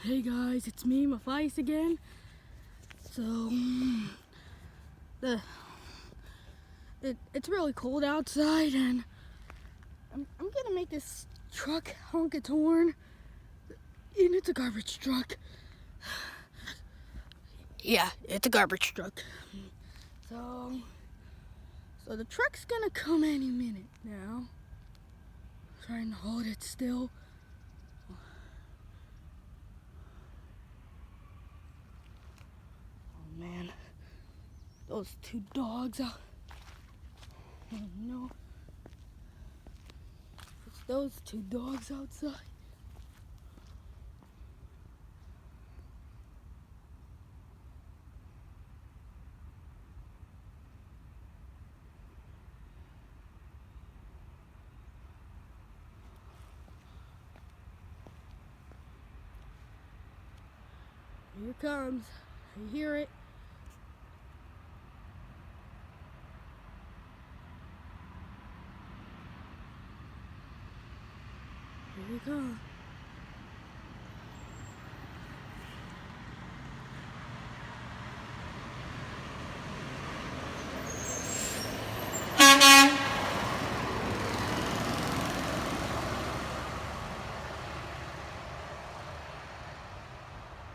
Hey guys, it's me, Matthias again. So, it's really cold outside, and I'm gonna make this truck honk its horn, and it's a garbage truck. Yeah, it's a garbage truck. So the truck's gonna come any minute now. Trying to hold it still. Oh man, those two dogs out. Oh no, it's those two dogs outside. Here it comes. I hear it. Here it comes.